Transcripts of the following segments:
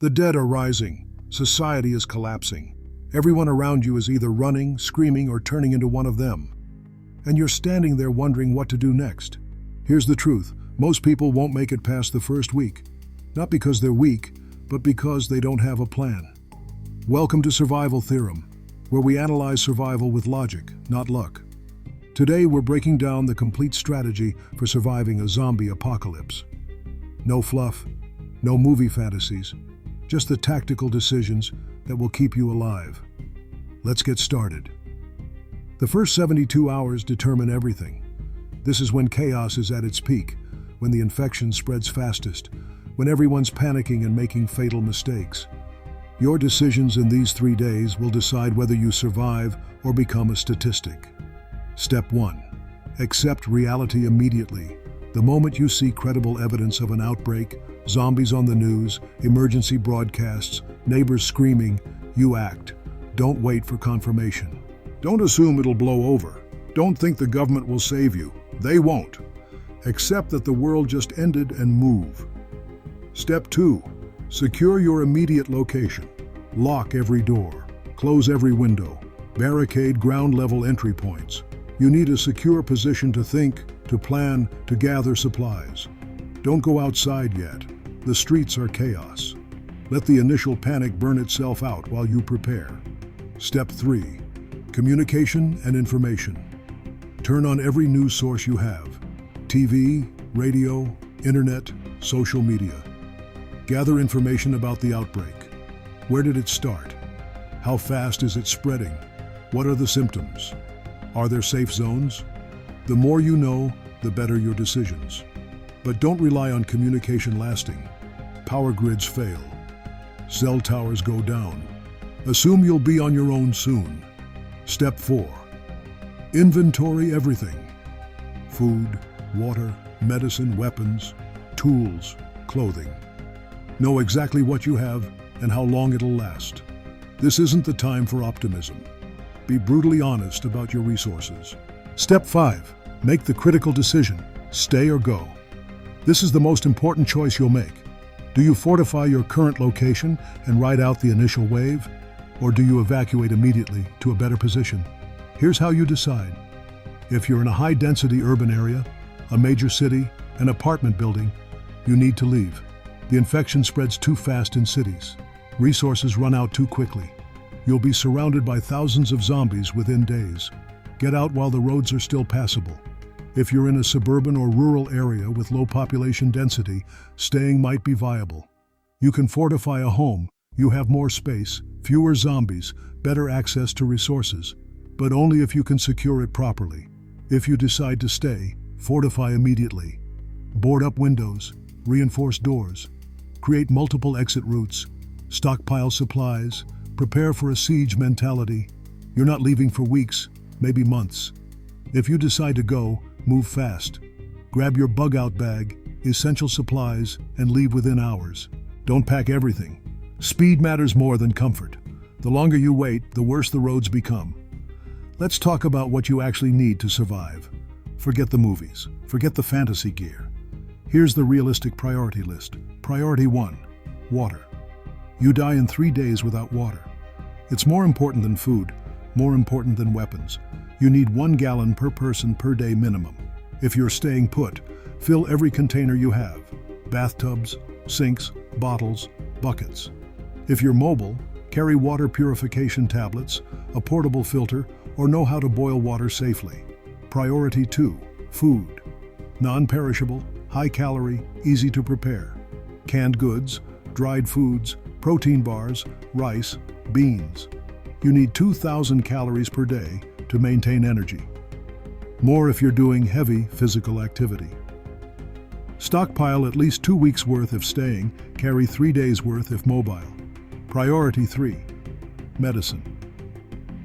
The dead are rising. Society is collapsing. Everyone around you is either running, screaming, or turning into one of them. And you're standing there wondering what to do next. Here's the truth. Most people won't make it past the first week. Not because they're weak, but because they don't have a plan. Welcome to Survival Theorem, where we analyze survival with logic, not luck. Today we're breaking down the complete strategy for surviving a zombie apocalypse. No fluff, no movie fantasies, just the tactical decisions that will keep you alive. Let's get started. The first 72 hours determine everything. This is when chaos is at its peak, when the infection spreads fastest, when everyone's panicking and making fatal mistakes. Your decisions in these 3 days will decide whether you survive or become a statistic. Step 1. Accept reality immediately. The moment you see credible evidence of an outbreak, zombies on the news, emergency broadcasts, neighbors screaming, you act. Don't wait for confirmation. Don't assume it'll blow over. Don't think the government will save you. They won't. Accept that the world just ended and move. Step 2. Secure your immediate location. Lock every door. Close every window. Barricade ground-level entry points. You need a secure position to think, to plan, to gather supplies. Don't go outside yet. The streets are chaos. Let the initial panic burn itself out while you prepare. Step 3. Communication and information. Turn on every news source you have. TV, radio, internet, social media. Gather information about the outbreak. Where did it start? How fast is it spreading? What are the symptoms? Are there safe zones? The more you know, the better your decisions. But don't rely on communication lasting. Power grids fail. Cell towers go down. Assume you'll be on your own soon. Step 4. Inventory everything. Food, water, medicine, weapons, tools, clothing. Know exactly what you have and how long it'll last. This isn't the time for optimism. Be brutally honest about your resources. Step 5. Make the critical decision. Stay or go. This is the most important choice you'll make. Do you fortify your current location and ride out the initial wave? Or do you evacuate immediately to a better position? Here's how you decide. If you're in a high-density urban area, a major city, an apartment building, you need to leave. The infection spreads too fast in cities. Resources run out too quickly. You'll be surrounded by thousands of zombies within days. Get out while the roads are still passable. If you're in a suburban or rural area with low population density, staying might be viable. You can fortify a home. You have more space, fewer zombies, better access to resources, but only if you can secure it properly. If you decide to stay, fortify immediately. Board up windows, reinforce doors, create multiple exit routes, stockpile supplies, prepare for a siege mentality. You're not leaving for weeks, maybe months. If you decide to go, move fast. Grab your bug-out bag, essential supplies, and leave within hours. Don't pack everything. Speed matters more than comfort. The longer you wait, the worse the roads become. Let's talk about what you actually need to survive. Forget the movies. Forget the fantasy gear. Here's the realistic priority list. Priority 1. Water. You die in 3 days without water. It's more important than food, more important than weapons. You need 1 gallon per person per day minimum. If you're staying put, fill every container you have. Bathtubs, sinks, bottles, buckets. If you're mobile, carry water purification tablets, a portable filter, or know how to boil water safely. Priority 2. Food. Non-perishable, high-calorie, easy to prepare. Canned goods, dried foods, protein bars, rice, beans. You need 2,000 calories per day to maintain energy. More if you're doing heavy physical activity. Stockpile at least 2 weeks' worth if staying, carry 3 days' worth if mobile. Priority 3. Medicine.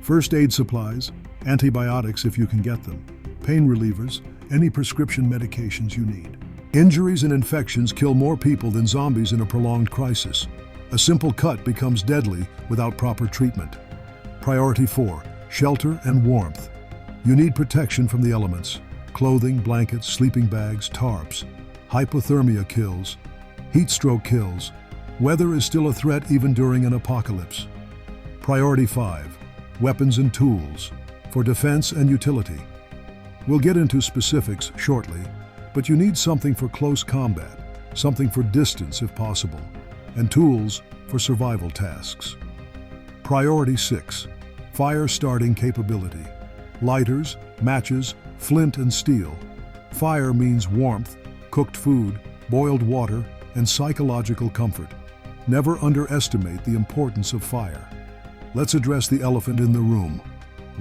First aid supplies, antibiotics if you can get them, pain relievers, any prescription medications you need. Injuries and infections kill more people than zombies in a prolonged crisis. A simple cut becomes deadly without proper treatment. Priority 4. Shelter and warmth. You need protection from the elements. Clothing, blankets, sleeping bags, tarps. Hypothermia kills. Heat stroke kills. Weather is still a threat even during an apocalypse. Priority 5. Weapons and tools for defense and utility. We'll get into specifics shortly, but you need something for close combat, something for distance if possible, and tools for survival tasks. Priority 6. Fire starting capability. Lighters, matches, flint and steel. Fire means warmth, cooked food, boiled water, and psychological comfort. Never underestimate the importance of fire. Let's address the elephant in the room.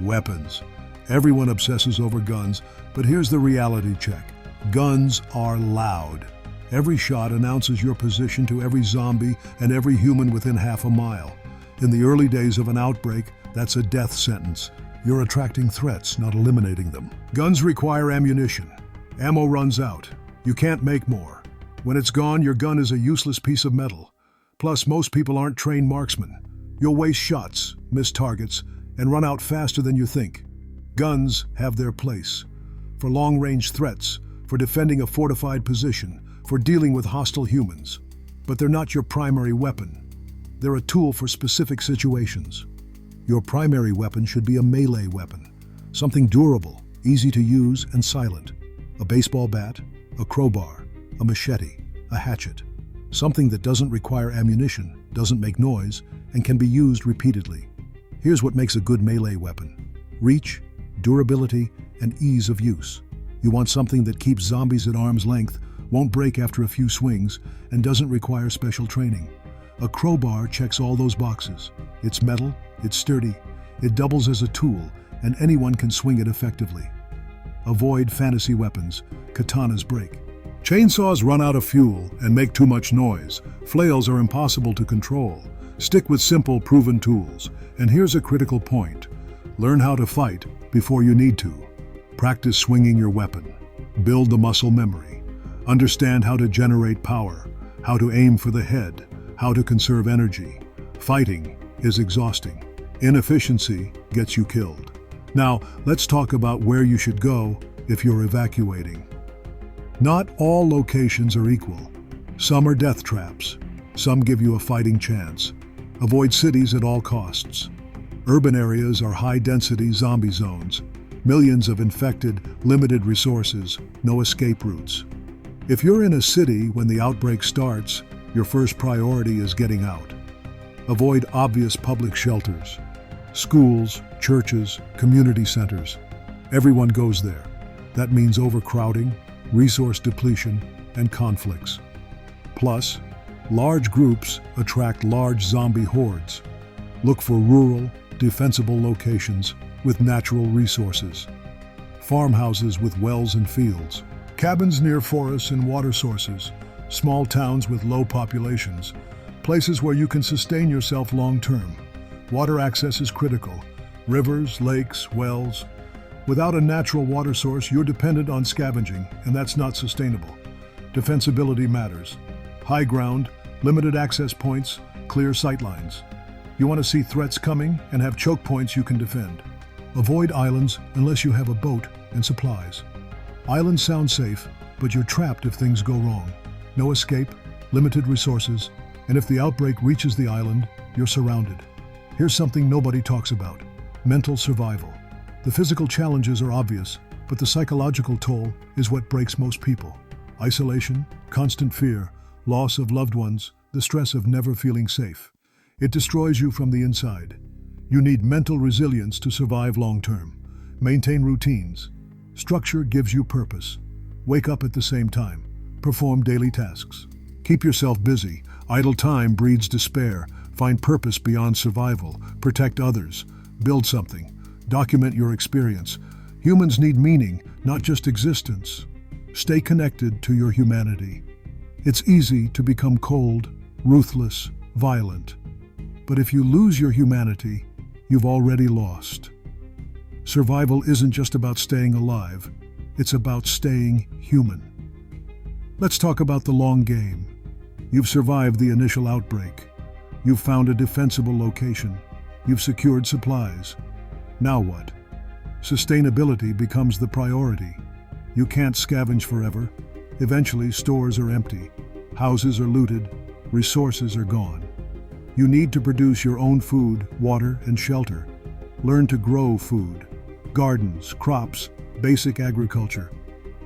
Weapons. Everyone obsesses over guns, but here's the reality check. Guns are loud. Every shot announces your position to every zombie and every human within half a mile. In the early days of an outbreak, that's a death sentence. You're attracting threats, not eliminating them. Guns require ammunition. Ammo runs out. You can't make more. When it's gone, your gun is a useless piece of metal. Plus, most people aren't trained marksmen. You'll waste shots, miss targets, and run out faster than you think. Guns have their place. For long-range threats, for defending a fortified position, for dealing with hostile humans. But they're not your primary weapon. They're a tool for specific situations. Your primary weapon should be a melee weapon. Something durable, easy to use, and silent. A baseball bat, a crowbar, a machete, a hatchet. Something that doesn't require ammunition, doesn't make noise, and can be used repeatedly. Here's what makes a good melee weapon: reach, durability, and ease of use. You want something that keeps zombies at arm's length, won't break after a few swings, and doesn't require special training. A crowbar checks all those boxes. It's metal, it's sturdy, it doubles as a tool, and anyone can swing it effectively. Avoid fantasy weapons. Katanas break. Chainsaws run out of fuel and make too much noise. Flails are impossible to control. Stick with simple, proven tools. And here's a critical point. Learn how to fight before you need to. Practice swinging your weapon. Build the muscle memory. Understand how to generate power, how to aim for the head, how to conserve energy. Fighting is exhausting. Inefficiency gets you killed. Now, let's talk about where you should go if you're evacuating. Not all locations are equal. Some are death traps. Some give you a fighting chance. Avoid cities at all costs. Urban areas are high-density zombie zones. Millions of infected, limited resources, no escape routes. If you're in a city when the outbreak starts, your first priority is getting out. Avoid obvious public shelters. Schools, churches, community centers. Everyone goes there. That means overcrowding, resource depletion, and conflicts. Plus, large groups attract large zombie hordes. Look for rural, defensible locations with natural resources. Farmhouses with wells and fields. Cabins near forests and water sources. Small towns with low populations. Places where you can sustain yourself long-term. Water access is critical. Rivers, lakes, wells. Without a natural water source, you're dependent on scavenging, and that's not sustainable. Defensibility matters. High ground, limited access points, clear sightlines. You want to see threats coming and have choke points you can defend. Avoid islands unless you have a boat and supplies. Islands sound safe, but you're trapped if things go wrong. No escape, limited resources, and if the outbreak reaches the island, you're surrounded. Here's something nobody talks about: mental survival. The physical challenges are obvious, but the psychological toll is what breaks most people. Isolation, constant fear, loss of loved ones, the stress of never feeling safe. It destroys you from the inside. You need mental resilience to survive long-term. Maintain routines. Structure gives you purpose. Wake up at the same time. Perform daily tasks. Keep yourself busy. Idle time breeds despair. Find purpose beyond survival. Protect others. Build something. Document your experience. Humans need meaning, not just existence. Stay connected to your humanity. It's easy to become cold, ruthless, violent. But if you lose your humanity, you've already lost. Survival isn't just about staying alive. It's about staying human. Let's talk about the long game. You've survived the initial outbreak. You've found a defensible location. You've secured supplies. Now what? Sustainability becomes the priority. You can't scavenge forever. Eventually, stores are empty. Houses are looted. Resources are gone. You need to produce your own food, water, and shelter. Learn to grow food. Gardens, crops, basic agriculture.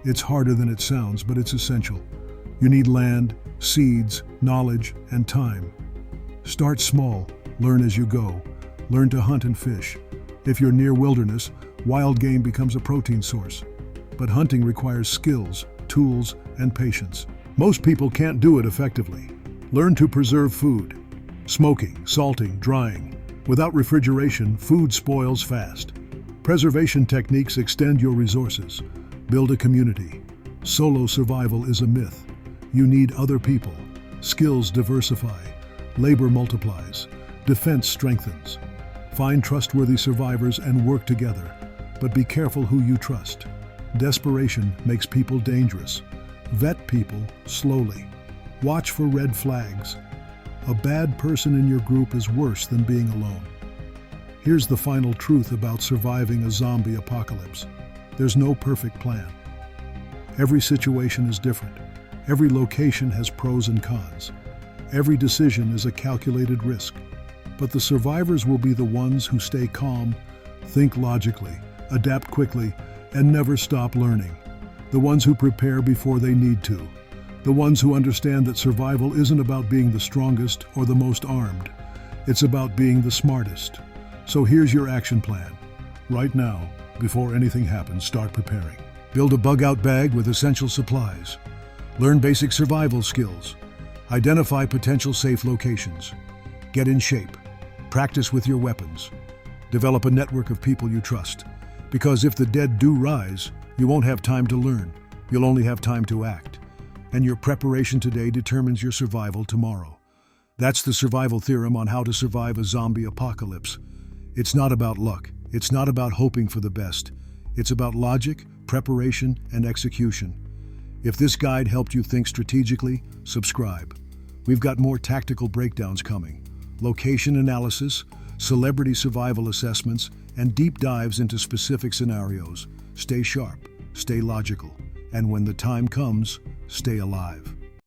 It's harder than it sounds, but it's essential. You need land, seeds, knowledge, and time. Start small, learn as you go. Learn to hunt and fish. If you're near wilderness, wild game becomes a protein source. But hunting requires skills, tools, and patience. Most people can't do it effectively. Learn to preserve food. Smoking, salting, drying. Without refrigeration, food spoils fast. Preservation techniques extend your resources. Build a community. Solo survival is a myth. You need other people. Skills diversify. Labor multiplies. Defense strengthens. Find trustworthy survivors and work together. But be careful who you trust. Desperation makes people dangerous. Vet people slowly. Watch for red flags. A bad person in your group is worse than being alone. Here's the final truth about surviving a zombie apocalypse. There's no perfect plan. Every situation is different. Every location has pros and cons. Every decision is a calculated risk. But the survivors will be the ones who stay calm, think logically, adapt quickly, and never stop learning. The ones who prepare before they need to. The ones who understand that survival isn't about being the strongest or the most armed. It's about being the smartest. So here's your action plan. Right now, before anything happens, start preparing. Build a bug-out bag with essential supplies. Learn basic survival skills. Identify potential safe locations. Get in shape. Practice with your weapons. Develop a network of people you trust. Because if the dead do rise, you won't have time to learn. You'll only have time to act. And your preparation today determines your survival tomorrow. That's the survival theorem on how to survive a zombie apocalypse. It's not about luck. It's not about hoping for the best. It's about logic, preparation, and execution. If this guide helped you think strategically, subscribe. We've got more tactical breakdowns coming. Location analysis, celebrity survival assessments, and deep dives into specific scenarios. Stay sharp, stay logical, and when the time comes, stay alive.